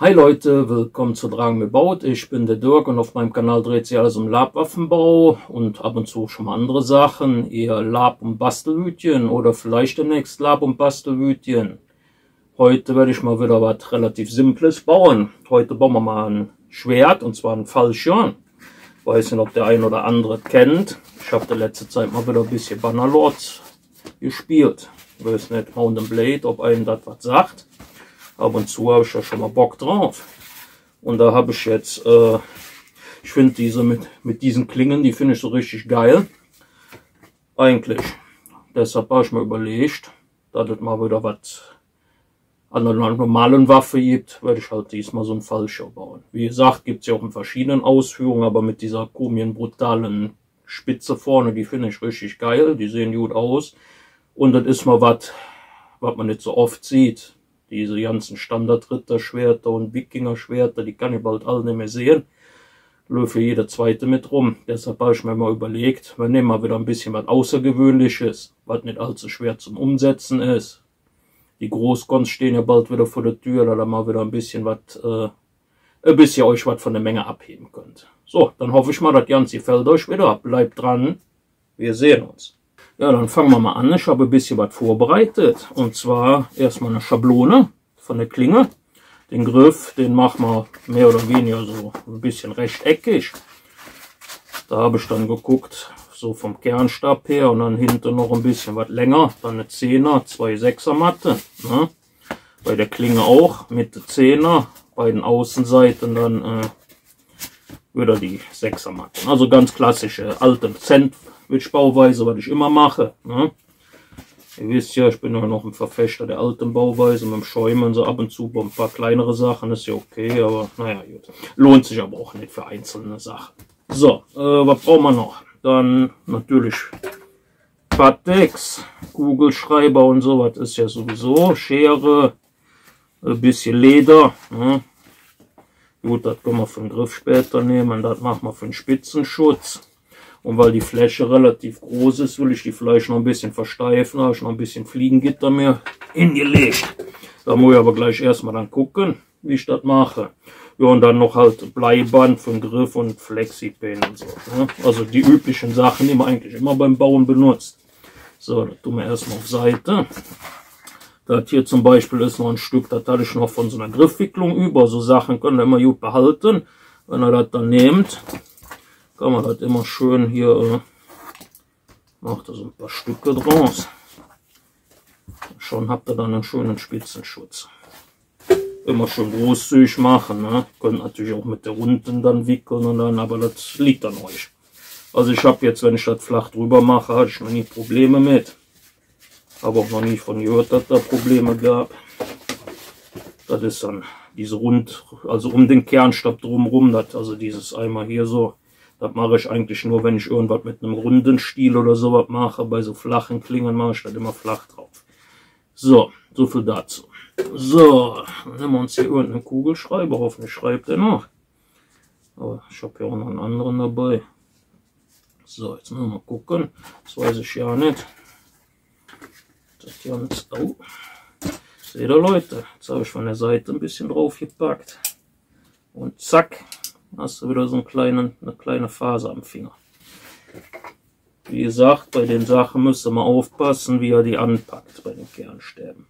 Hi Leute, willkommen zu Dragen mit Baut. Ich bin der Dirk und auf meinem Kanal dreht sich alles um Labwaffenbau und ab und zu schon mal andere Sachen, eher Lab- und Bastelhütchen oder vielleicht demnächst Lab- und Bastelhütchen. Heute werde ich mal wieder was relativ Simples bauen. Heute bauen wir mal ein Schwert, und zwar ein Fallschirm. Weiß nicht, ob der ein oder andere kennt. Ich habe der letzte Zeit mal wieder ein bisschen Bannerlords gespielt. Ich weiß nicht, Mount and Blade, ob einem das was sagt. Ab und zu habe ich ja schon mal Bock drauf. Und da habe ich jetzt, ich finde diese mit diesen Klingen, die finde ich so richtig geil. Eigentlich. Deshalb habe ich mir überlegt, dass es mal wieder was an einer normalen Waffe gibt, werde ich halt diesmal so einen Fallschirm bauen. Wie gesagt, gibt es ja auch in verschiedenen Ausführungen, aber mit dieser komischen, brutalen Spitze vorne, die finde ich richtig geil. Die sehen gut aus. Und das ist mal was man nicht so oft sieht. Diese ganzen Standard-Ritterschwerter und Wikinger-Schwerter, die kann ich bald alle nicht mehr sehen. Löfe jeder zweite mit rum. Deshalb habe ich mir mal überlegt, wir nehmen mal wieder ein bisschen was Außergewöhnliches, was nicht allzu schwer zum Umsetzen ist. Die Großgons stehen ja bald wieder vor der Tür, da mal wieder ein bisschen was, bis ihr euch was von der Menge abheben könnt. So, dann hoffe ich mal, das Ganze gefällt euch wieder. Bleibt dran, wir sehen uns. Ja, dann fangen wir mal an. Ich habe ein bisschen was vorbereitet. Und zwar erstmal eine Schablone von der Klinge. Den Griff, den machen wir mehr oder weniger so ein bisschen rechteckig. Da habe ich dann geguckt, so vom Kernstab her und dann hinten noch ein bisschen was länger. Dann eine 10er, 2 6er Matte. Ne? Bei der Klinge auch Mitte 10er. Bei den Außenseiten dann wieder die 6er Matten. Also ganz klassische alte Sandwich-Bauweise, was ich immer mache. Ne? Ihr wisst ja, ich bin ja noch ein Verfechter der alten Bauweise mit dem Schäumen, so ab und zu ein paar kleinere Sachen, ist ja okay, aber naja, gut. Lohnt sich aber auch nicht für einzelne Sachen. So, was brauchen wir noch? Dann natürlich Pateks, Kugelschreiber und so, was ist ja sowieso, Schere, ein bisschen Leder. Ne? Gut, das können wir für den Griff später nehmen, das machen wir für den Spitzenschutz. Und weil die Fläche relativ groß ist, will ich die vielleicht noch ein bisschen versteifen, habe ich noch ein bisschen Fliegengitter mehr hingelegt. Da muss ich aber gleich erstmal dann gucken, wie ich das mache. Ja, und dann noch halt Bleiband für den Griff und Flexipin und so. Ne? Also die üblichen Sachen, die man eigentlich immer beim Bauen benutzt. So, das tun wir erstmal auf Seite. Das hier zum Beispiel ist noch ein Stück, das hatte ich noch von so einer Griffwicklung über. So Sachen könnt ihr immer gut behalten. Wenn ihr das dann nehmt, kann man das immer schön hier, macht da so ein paar Stücke draus. Schon habt ihr dann einen schönen Spitzenschutz. Immer schön großzügig machen. Ne? Könnt natürlich auch mit der Runden dann wickeln, und dann, aber das liegt an euch. Also ich habe jetzt, wenn ich das flach drüber mache, hatte ich noch nie Probleme mit. Habe auch noch nie von gehört, dass da Probleme gab. Das ist dann diese also um den Kernstab drumherum, also dieses einmal hier so, das mache ich eigentlich nur, wenn ich irgendwas mit einem runden Stiel oder sowas mache. Bei so flachen Klingen mache ich das immer flach drauf. So, so viel dazu. So, dann nehmen wir uns hier irgendeinen Kugelschreiber, hoffentlich schreibt er noch. Aber ich habe ja auch noch einen anderen dabei. So, jetzt müssen wir mal gucken, das weiß ich ja nicht. Das ganz, oh. Seht ihr Leute, jetzt habe ich von der Seite ein bisschen drauf gepackt. Und zack, hast du wieder so eine kleine Faser am Finger. Wie gesagt, bei den Sachen müsst ihr mal aufpassen, wie ihr die anpackt, bei den Kernstäben.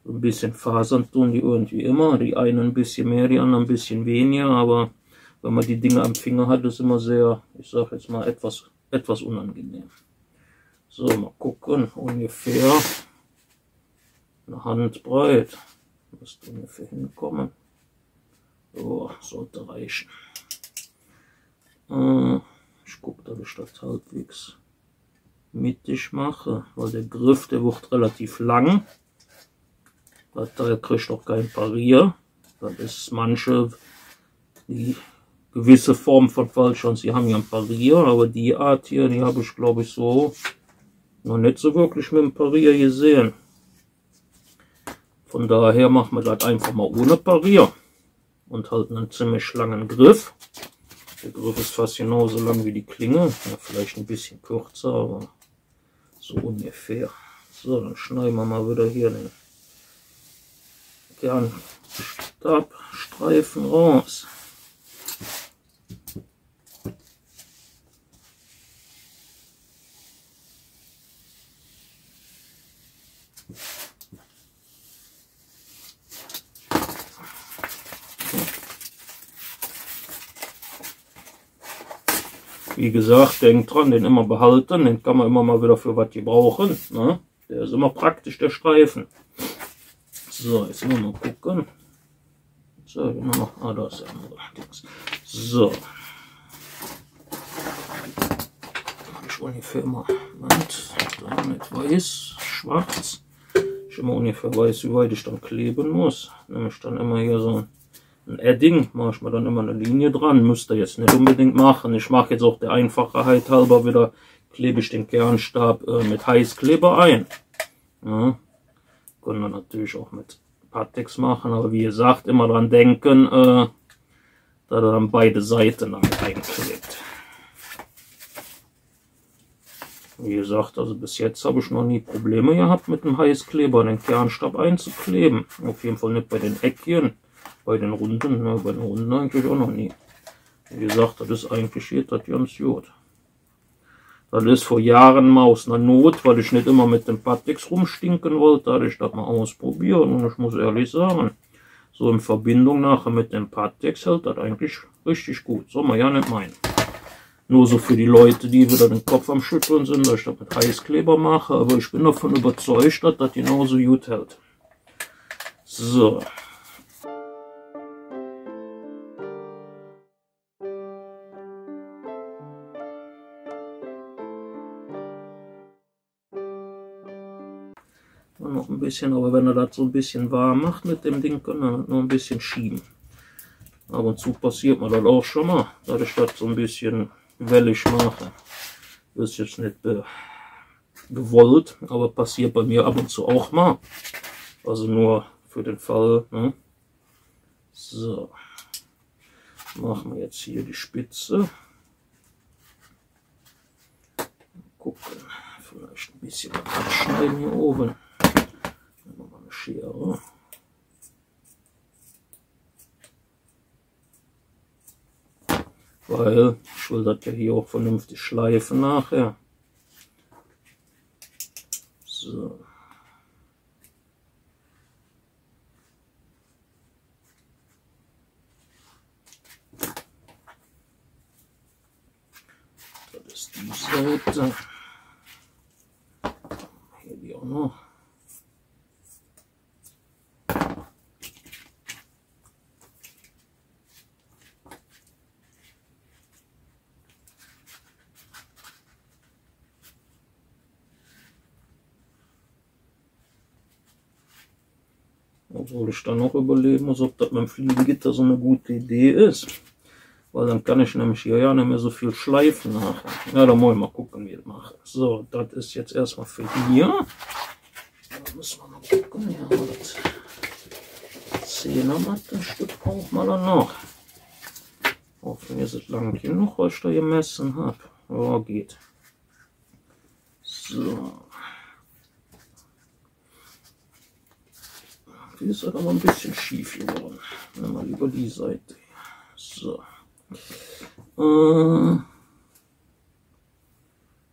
So ein bisschen Fasern tun die irgendwie immer, die einen ein bisschen mehr, die anderen ein bisschen weniger, aber wenn man die Dinge am Finger hat, ist immer sehr, ich sage jetzt mal, etwas unangenehm. So, mal gucken, ungefähr eine Handbreit, müsste ungefähr hinkommen. So, sollte reichen. Ich gucke, dass ich das halbwegs mittig mache, weil der Griff, der wird relativ lang. Das Teil kriegt auch kein Parier. Das ist manche, die gewisse Form von Fallschirms, die haben ja ein Parier, aber die Art hier, die habe ich glaube ich so noch nicht so wirklich mit dem Parier gesehen. Von daher machen wir das einfach mal ohne Parier und halten einen ziemlich langen Griff. Der Griff ist fast genauso lang wie die Klinge, ja, vielleicht ein bisschen kürzer, aber so ungefähr. So, dann schneiden wir mal wieder hier den Stabstreifen raus. Wie gesagt, denkt dran, den immer behalten, den kann man immer mal wieder für was gebrauchen. Ne? Der ist immer praktisch, der Streifen. So, jetzt müssen wir mal gucken. So, immer noch. Ah, da ist der andere. So. Ich ungefähr mal. Moment, da nicht weiß, schwarz. Ich immer ungefähr weiß, wie weit ich dann kleben muss. Nämlich dann immer hier so ein Edding, mache ich mir dann immer eine Linie dran, müsst ihr jetzt nicht unbedingt machen. Ich mache jetzt auch der Einfachheit halber wieder, klebe ich den Kernstab mit Heißkleber ein. Ja, können wir natürlich auch mit Pateks machen, aber wie gesagt, immer dran denken, da dann beide Seiten damit einklebt. Wie gesagt, also bis jetzt habe ich noch nie Probleme gehabt mit dem Heißkleber, den Kernstab einzukleben. Auf jeden Fall nicht bei den Eckchen. Bei den Runden, ja, bei den Runden eigentlich auch noch nie. Wie gesagt, das ist eigentlich geht das ganz gut. Das ist vor Jahren mal aus einer Not, weil ich nicht immer mit dem Pateks rumstinken wollte, hatte ich das mal ausprobiert und ich muss ehrlich sagen, so in Verbindung nachher mit dem Pateks hält das eigentlich richtig gut. Soll man ja nicht meinen. Nur so für die Leute, die wieder den Kopf am Schütteln sind, dass ich das mit Heißkleber mache, aber ich bin davon überzeugt, dass das genauso gut hält. So. Noch ein bisschen, aber wenn er das so ein bisschen warm macht mit dem Ding, kann er noch ein bisschen schieben. Ab und zu passiert mir das auch schon mal, dass ich das so ein bisschen wellig mache. Das ist jetzt nicht gewollt, aber passiert bei mir ab und zu auch mal. Also nur für den Fall. Ne? So, machen wir jetzt hier die Spitze. Gucken, vielleicht ein bisschen abschneiden hier oben. Nochmal eine Schere. Weil ich will das ja hier auch vernünftig schleifen nachher. So. Das ist die Seite. Hier die auch noch. Obwohl ich dann noch überlegen muss, ob das mit dem Fliegengitter so eine gute Idee ist. Weil dann kann ich nämlich hier ja nicht mehr so viel schleifen nachher. Ja, da muss ich mal gucken, wie ich das mache. So, das ist jetzt erstmal für hier. Da müssen wir mal gucken, ja, das 10er Mattenstück braucht man dann noch. Hoffentlich ist es lang genug, was ich da gemessen habe. Ja, geht. So. Die ist halt aber ein bisschen schief geworden. Nehmen wir lieber die Seite. So.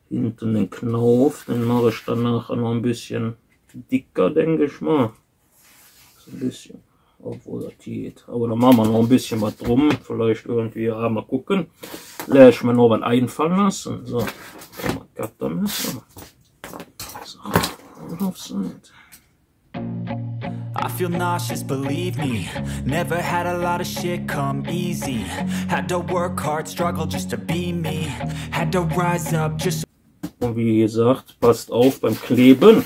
Hinten den Knauf, den mache ich dann nachher noch ein bisschen dicker, denke ich mal. So ein bisschen, obwohl das geht. Aber dann machen wir noch ein bisschen was drum. Vielleicht irgendwie, ja, mal gucken. Lässt ich mir noch was einfallen lassen. So, mal Cuttermesser. So, auf Seite. I feel nauseous, believe me. Never had a lot of shit come easy. Had to work hard, struggle just to be me. Had to rise up just. Und wie gesagt, passt auf beim Kleben.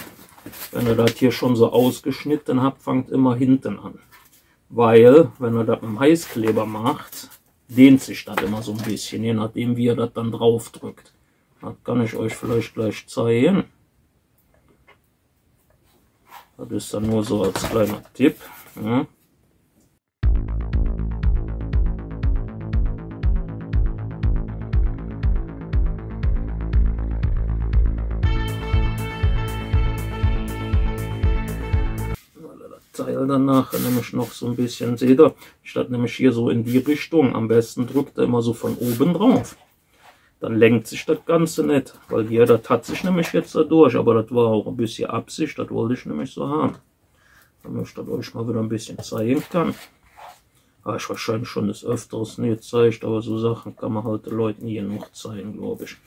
Wenn ihr das hier schon so ausgeschnitten habt, fangt immer hinten an. Weil, wenn ihr das mit dem Heißkleber macht, dehnt sich das immer so ein bisschen, je nachdem wie ihr das dann drauf drückt. Das kann ich euch vielleicht gleich zeigen. Das ist dann nur so als kleiner Tipp. Ja. Weil ihr das Teil danach nämlich noch so ein bisschen, seht ihr, statt nämlich hier so in die Richtung, am besten drückt er immer so von oben drauf. Dann lenkt sich das Ganze nicht, weil hier, das hat sich nämlich jetzt da durch, aber das war auch ein bisschen Absicht, das wollte ich nämlich so haben. Damit ich das euch mal wieder ein bisschen zeigen kann. Habe ich wahrscheinlich schon des Öfteren nicht gezeigt, aber so Sachen kann man halt den Leuten hier noch zeigen, glaube ich.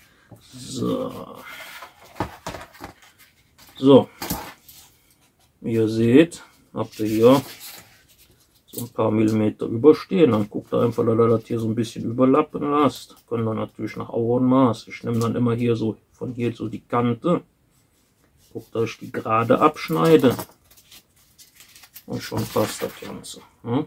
So. So. Wie ihr seht, habt ihr hier so ein paar Millimeter überstehen. Dann guckt ihr einfach, dass ihr das hier so ein bisschen überlappen lasst. Können wir natürlich nach Augenmaß. Ich nehme dann immer hier so von hier so die Kante. Guckt euch die gerade abschneiden. Und schon passt das Ganze. Hm?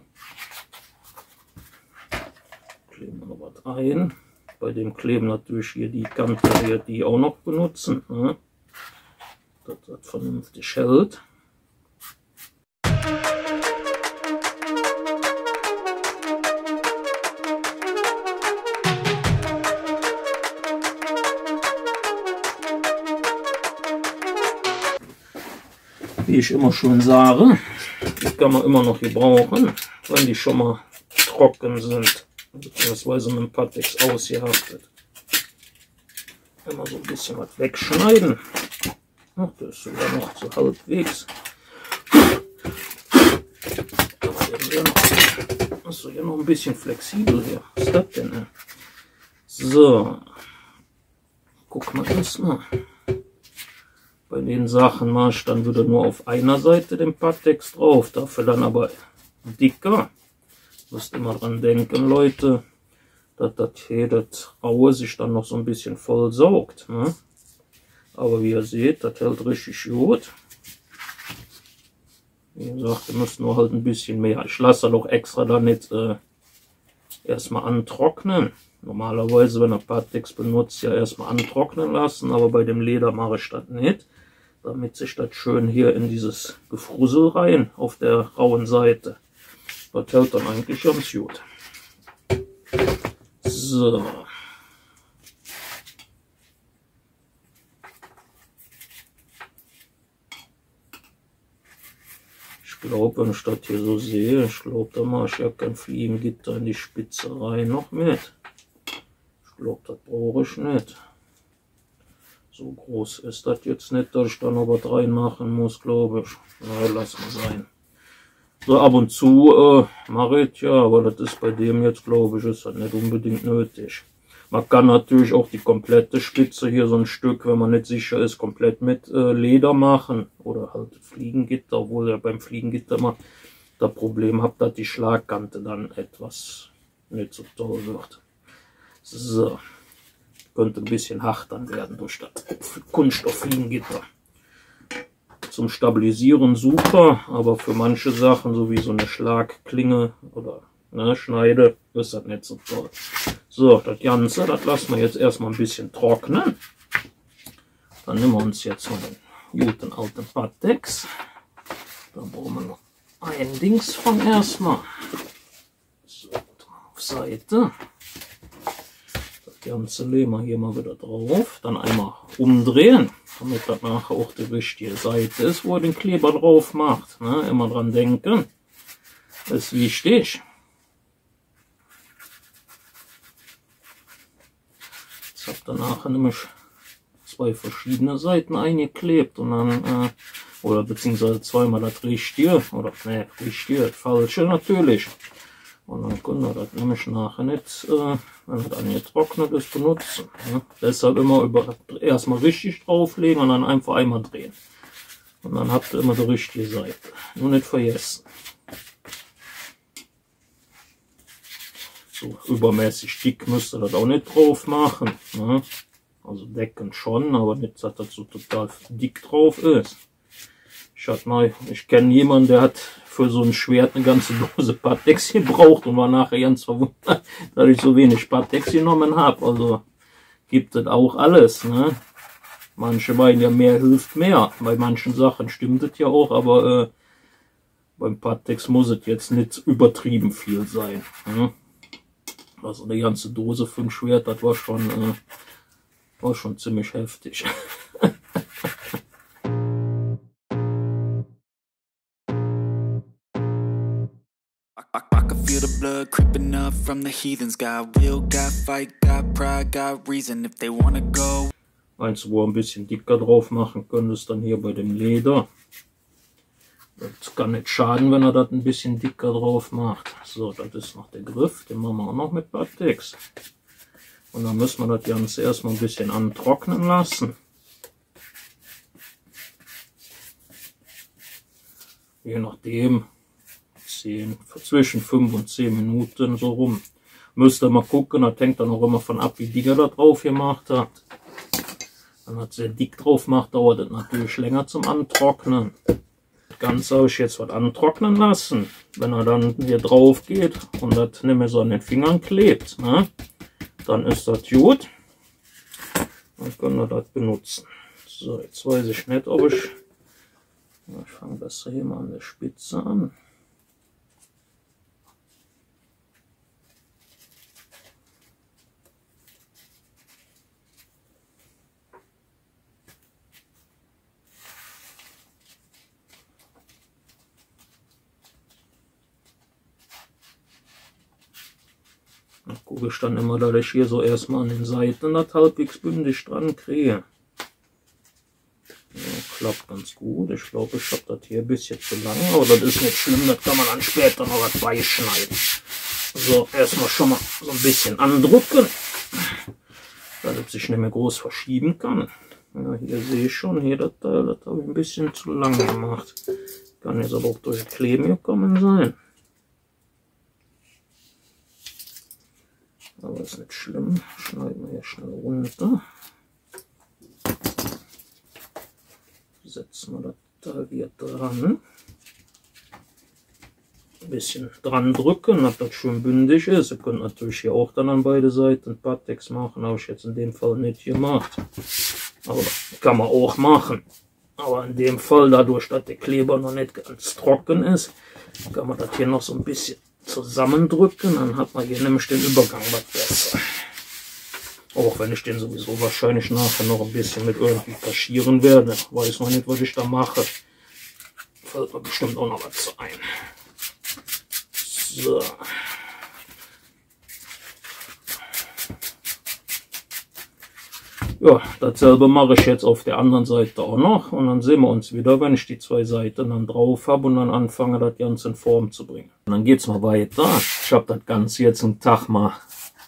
Kleben wir noch was ein. Bei dem Kleben natürlich hier die Kante hier, die auch noch benutzen. Hm? Dass das vernünftig hält. Wie ich immer schon sage, die kann man immer noch gebrauchen, wenn die schon mal trocken sind, beziehungsweise mit dem Pattex ausgehaftet. Immer so ein bisschen was wegschneiden. Ach, das ist sogar noch so halbwegs. Achso, hier noch ein bisschen flexibel hier. Was ist das denn? So, guck mal erstmal. Bei den Sachen mache ich dann wieder nur auf einer Seite den Pattex drauf, dafür dann aber dicker. Müsst immer dran denken, Leute, dass das hier, das Raue sich dann noch so ein bisschen voll saugt. Ne? Aber wie ihr seht, das hält richtig gut. Wie gesagt, ihr müsst nur halt ein bisschen mehr. Ich lasse das auch extra dann nicht erstmal antrocknen. Normalerweise, wenn ihr Pattex benutzt, ja erstmal antrocknen lassen, aber bei dem Leder mache ich das nicht. Damit sich das schön hier in dieses Gefrussel rein auf der rauen Seite. Das hält dann eigentlich ganz gut. So. Ich glaube, wenn ich das hier so sehe, ich glaube, da mache ich ja kein Fliegengitter in die Spitze rein noch mit. Ich glaube, das brauche ich nicht. So groß ist das jetzt nicht, dass ich da noch was reinmachen muss, glaube ich. Na, lass mal sein. So, ab und zu mache ich ja, aber das ist bei dem jetzt, glaube ich, ist das nicht unbedingt nötig. Man kann natürlich auch die komplette Spitze hier so ein Stück, wenn man nicht sicher ist, komplett mit Leder machen. Oder halt Fliegengitter, obwohl ihr beim Fliegengitter mal das Problem habt, dass die Schlagkante dann etwas nicht so toll wird. So. Könnte ein bisschen hart dann werden durch das Kunststofffliegengitter. Zum Stabilisieren super, aber für manche Sachen, so wie so eine Schlagklinge oder ne, Schneide, ist das nicht so toll. So, das Ganze, das lassen wir jetzt erstmal ein bisschen trocknen. Dann nehmen wir uns jetzt mal den guten alten Pattex. Da brauchen wir noch ein Dings von erstmal. So, auf Seite. Das Ganze legen wir hier mal wieder drauf. Dann einmal umdrehen, damit das nachher auch die richtige Seite ist, wo ihr den Kleber drauf macht. Ne? Immer dran denken. Das ist wichtig. Jetzt habt ihr nachher nämlich zwei verschiedene Seiten eingeklebt und dann, oder beziehungsweise zweimal das Richtige, oder ne, Richtige, das Falsche natürlich. Und dann können wir das nämlich nachher nicht, wenn es angetrocknet ist, benutzen. Ne? Deshalb immer erstmal richtig drauflegen und dann einfach einmal drehen. Und dann habt ihr immer die richtige Seite. Nur nicht vergessen. So übermäßig dick müsst ihr das auch nicht drauf machen. Ne? Also decken schon, aber nicht, dass das so total dick drauf ist. Ich kenne jemanden, der hat für so ein Schwert eine ganze Dose Pattex gebraucht und war nachher ganz verwundert, dass ich so wenig Pattex genommen habe. Also gibt es auch alles. Ne? Manche meinen ja, mehr hilft mehr. Bei manchen Sachen stimmt es ja auch, aber beim Pattex muss es jetzt nicht übertrieben viel sein. Ne? Also eine ganze Dose für ein Schwert, das war schon ziemlich heftig. I can feel the blood creeping up from the heathens. Got will, got fight, got pride, got reason. If they wanna go. Eins, wo ihr ein bisschen dicker drauf machen könnt, ist dann hier bei dem Leder. Das kann nicht schaden, wenn er das ein bisschen dicker drauf macht. So, das ist noch der Griff, den machen wir auch noch mit Batex. Und dann müssen wir das Ganze erstmal ein bisschen antrocknen lassen. Je nachdem, zwischen 5 und 10 Minuten so rum. Müsst ihr mal gucken, das hängt dann auch immer von ab, wie dick er da drauf gemacht hat. Wenn er sehr dick drauf macht, dauert es natürlich länger zum Antrocknen. Das Ganze habe ich jetzt was antrocknen lassen. Wenn er dann hier drauf geht und das nicht mehr so an den Fingern klebt, ne, dann ist das gut. Dann können wir das benutzen. So, jetzt weiß ich nicht, ob ich fange besser hier mal an der Spitze an. Da gucke ich dann immer, dass ich hier so erstmal an den Seiten das halbwegs bündig dran kriege. Ja, klappt ganz gut. Ich glaube, ich habe das hier ein bisschen zu lang, aber das ist nicht schlimm, das kann man dann später noch was beischneiden. So, erstmal schon mal so ein bisschen andrücken, damit es sich nicht mehr groß verschieben kann. Ja, hier sehe ich schon, hier das Teil, das habe ich ein bisschen zu lang gemacht. Kann jetzt aber auch durch das Kleben gekommen sein. Aber ist nicht schlimm. Schneiden wir hier schnell runter. Setzen wir das Teil hier dran. Ein bisschen dran drücken, dass das schön bündig ist. Ihr könnt natürlich hier auch dann an beide Seiten Batex machen, habe ich jetzt in dem Fall nicht gemacht. Aber kann man auch machen. Aber in dem Fall, dadurch, dass der Kleber noch nicht ganz trocken ist, kann man das hier noch so ein bisschen zusammendrücken, dann hat man hier nämlich den Übergang was besser. Auch wenn ich den sowieso wahrscheinlich nachher noch ein bisschen mit irgendwie kaschieren werde. Weiß noch nicht, was ich da mache. Fällt mir bestimmt auch noch was ein. So. Ja, dasselbe mache ich jetzt auf der anderen Seite auch noch und dann sehen wir uns wieder, wenn ich die zwei Seiten dann drauf habe und dann anfange, das Ganze in Form zu bringen. Und dann geht es mal weiter. Ich habe das Ganze jetzt einen Tag mal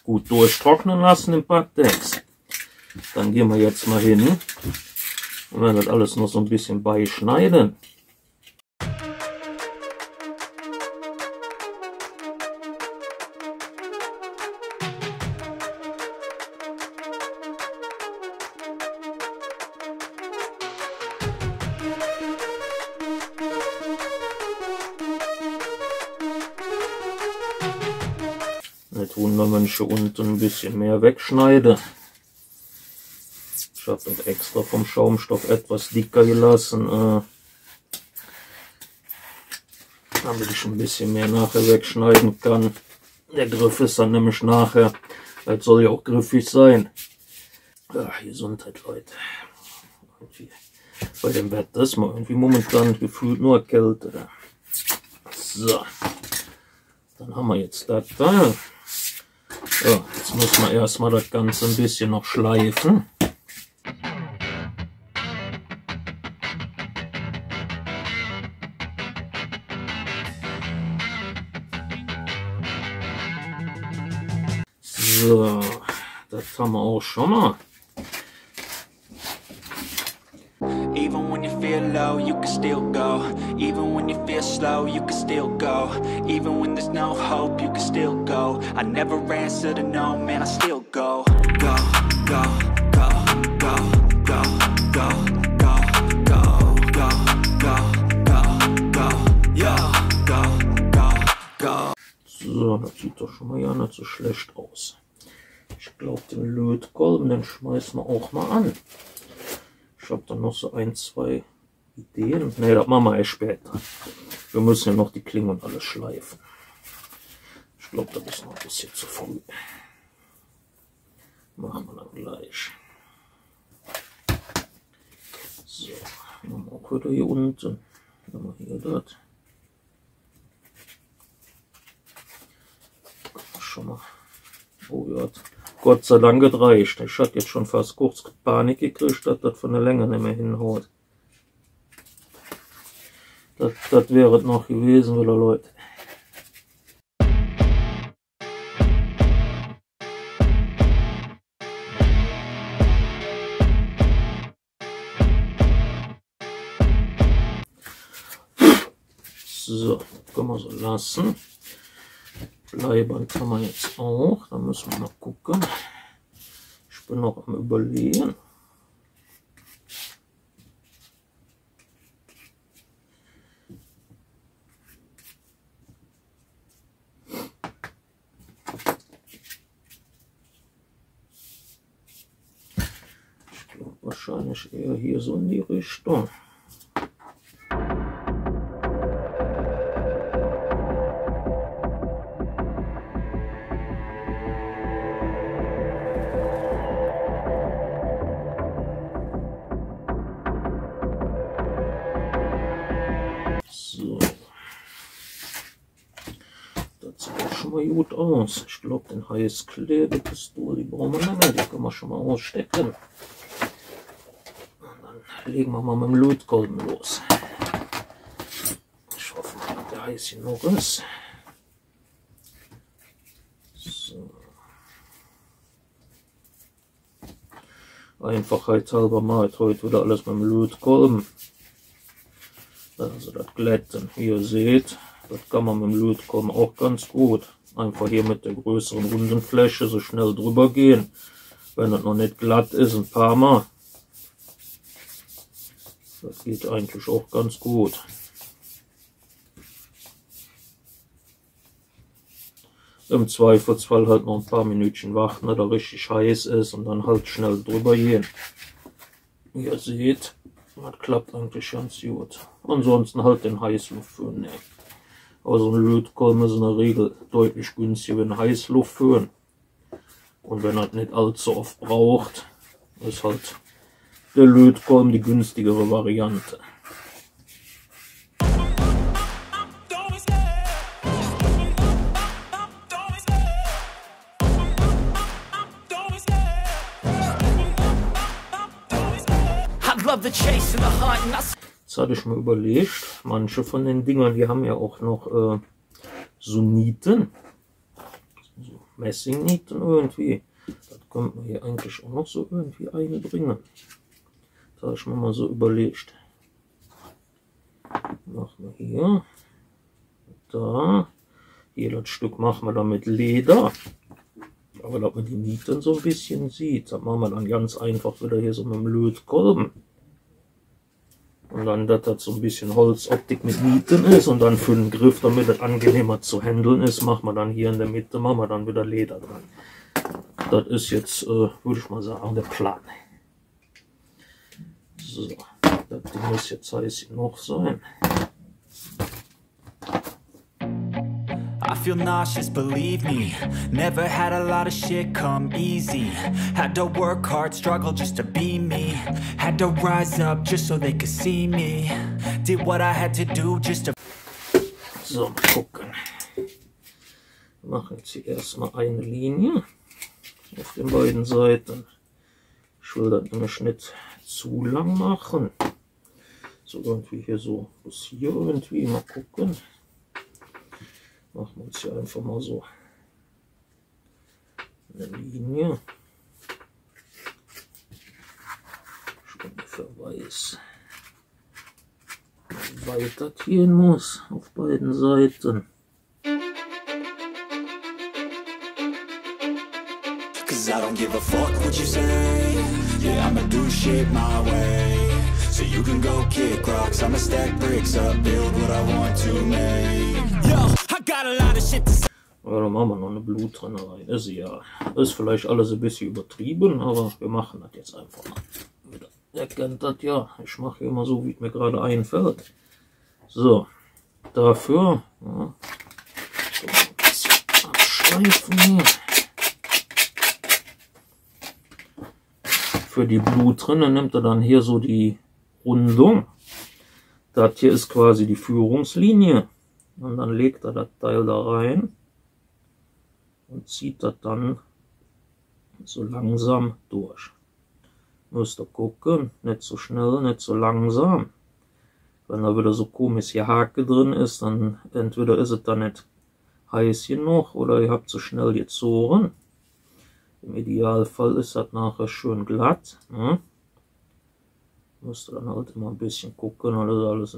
gut durchtrocknen lassen im Batex. Dann gehen wir jetzt mal hin und werden das alles noch so ein bisschen beischneiden. Nicht wundern, wenn ich hier unten ein bisschen mehr wegschneide. Ich habe das extra vom Schaumstoff etwas dicker gelassen, damit ich ein bisschen mehr nachher wegschneiden kann. Der Griff ist dann nämlich nachher, das soll ja auch griffig sein. Ja, Gesundheit, Leute. Irgendwie bei dem Wetter ist man irgendwie momentan gefühlt nur Kälte. So, dann haben wir jetzt das da. So, jetzt muss man erstmal das Ganze ein bisschen noch schleifen. So, das haben wir auch schon mal. Even when you feel low, you can still go. Even when you feel slow, you can still go. Even when there's no hope, you can still go. I never answer to no, man, I still go. Go, go, go, go, go, go, go, go, go, go, go, go, yeah, go, go, go. So, das sieht doch schon mal ja nicht so schlecht aus. Ich glaube, den Lötkolben, den schmeißen wir auch mal an. Ich habe dann noch so ein, zwei Ideen. Ne, das machen wir erst später. Wir müssen ja noch die Klingen und alles schleifen. Ich glaube, das ist noch ein bisschen zu früh. Machen wir dann gleich. So, machen wir auch wieder hier unten. Dann machen wir hier das. schon mal. Oh ja, Gott sei Dank gereicht. Ich hatte jetzt schon fast kurz Panik gekriegt, dass das von der Länge nicht mehr hinhaut. Das wäre noch gewesen, wieder Leute. So, können wir so lassen. Bleiband haben wir jetzt auch. Da müssen wir mal gucken. Ich bin noch am Überlegen. Ich glaube wahrscheinlich eher hier so in die Richtung. So, das sieht schon mal gut aus. Ich glaube, den Heißklebepistole, die brauchen wir nicht mehr, die können wir schon mal ausstecken. Und dann legen wir mal mit dem Lötkolben los. Ich hoffe mal, dass der heiß genug ist. So. Einfachheitshalber mache ich heute wieder alles mit dem Lötkolben. Also das Glätten, wie ihr seht, das kann man mit dem Lötkolben auch ganz gut. Einfach hier mit der größeren runden Fläche so schnell drüber gehen. Wenn das noch nicht glatt ist, ein paar Mal. Das geht eigentlich auch ganz gut. Im Zweifelsfall halt noch ein paar Minütchen warten, dass er richtig heiß ist und dann halt schnell drüber gehen. Wie ihr seht, das klappt eigentlich ganz gut. Ansonsten halt den Heißluftföhn nehmen. Aber so ein Lötkolben ist in der Regel deutlich günstiger wie ein Heißluftföhn. Und wenn er nicht allzu oft braucht, ist halt der Lötkolben die günstigere Variante. Jetzt hatte ich mir überlegt, manche von den Dingern, die haben ja auch noch so Nieten, so Messingnieten irgendwie. Das könnte man hier eigentlich auch noch so irgendwie einbringen. Das habe ich mir mal so überlegt. Machen wir hier, da, hier das Stück machen wir dann mit Leder. Aber dass man die Nieten so ein bisschen sieht, das machen wir dann ganz einfach wieder hier so mit dem Lötkolben. Und dann, dass das so ein bisschen Holzoptik mit Nieten ist und dann für den Griff, damit es angenehmer zu handeln ist, machen wir dann hier in der Mitte, machen wir dann wieder Leder dran. Das ist jetzt, würde ich mal sagen, der Plan. So, das Ding muss jetzt heiß genug sein. I feel nauseous, believe me. Never had a lot of shit come easy. Had to work hard, struggle just to be me. Had to rise up just so they could see me. Did what I had to do just to... So, mal gucken. Wir machen jetzt hier erstmal eine Linie auf den beiden Seiten. Ich will das nämlich nicht zu lang machen. So irgendwie hier so bis hier irgendwie, mal gucken. Machen wir uns hier einfach mal so eine Linie. Ich ungefähr weiß, wie weit das gehen muss auf beiden Seiten. Cause I don't give a fuck what you say. Yeah, I'ma do shit my way. So you can go kick rocks, I'ma stack bricks up, build what I want to make. Yo, I got a lot of shit to say. Ja, dann machen wir noch eine Blutrennerei. Ist ja, ist vielleicht alles ein bisschen übertrieben, aber wir machen das jetzt einfach mal. Ihr kennt das ja, ich mache immer so, wie es mir gerade einfällt. So, dafür ja, so ein bisschen abschleifen hier. Für die Blutrinne nimmt er dann hier so die Rundung. Das hier ist quasi die Führungslinie. Und dann legt er das Teil da rein. und zieht das dann so langsam durch. Müsst ihr gucken, nicht so schnell, nicht so langsam. Wenn da wieder so komische Hake drin ist, dann entweder ist es dann nicht heiß genug oder ihr habt so schnell gezogen. Im Idealfall ist das nachher schön glatt. Ne? Müsst ihr dann halt immer ein bisschen gucken, oder alles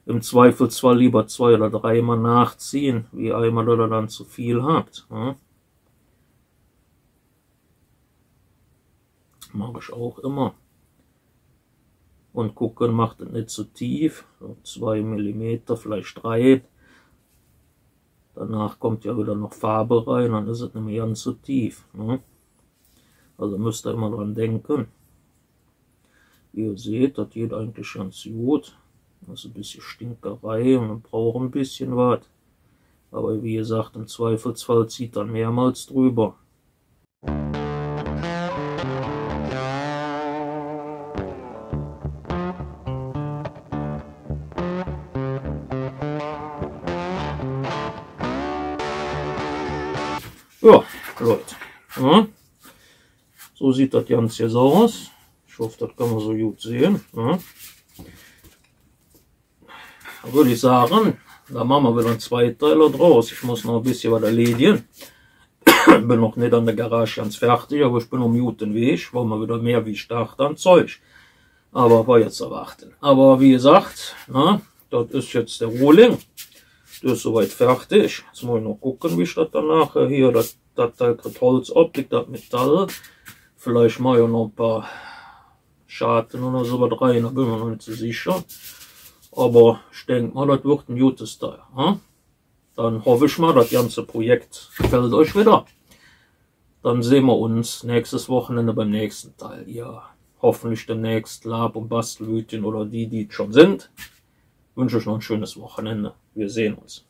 im Zweifelsfall lieber 2 oder 3 Mal nachziehen, wie einmal oder dann zu viel habt. Ne? Mache ich auch immer. Und gucken, macht es nicht zu tief, so 2 mm, vielleicht 3. Danach kommt ja wieder noch Farbe rein, dann ist es nicht mehr ganz so tief. Ne? Also müsst ihr immer dran denken. Wie ihr seht, das geht eigentlich ganz gut. Das ist ein bisschen Stinkerei und man braucht ein bisschen was. Aber wie gesagt, im Zweifelsfall zieht dann mehrmals drüber. Ja, Leute. Ja. So sieht das Ganze jetzt aus. Ich hoffe, das kann man so gut sehen. Ja. Da würde ich sagen, da machen wir wieder einen Zweiteiler draus. Ich muss noch ein bisschen was erledigen. Ich bin noch nicht an der Garage ganz fertig, aber ich bin um guten Weg, weil wir wieder mehr wie Start an Zeug. Aber war jetzt erwarten. Aber wie gesagt, na, das ist jetzt der Rohling. Das ist soweit fertig. Jetzt muss ich noch gucken, wie ich das dann nachher hier, das Teil kriegt Holzoptik, das Metall. Vielleicht mal ja noch ein paar Schatten oder so was rein, da bin ich mir noch nicht so sicher. Aber ich denke mal, das wird ein gutes Teil. Hm? Dann hoffe ich mal, das ganze Projekt gefällt euch wieder. Dann sehen wir uns nächstes Wochenende beim nächsten Teil. Ja, hoffentlich demnächst Lab- und Bastelhütchen oder die schon sind. Ich wünsche euch noch ein schönes Wochenende. Wir sehen uns.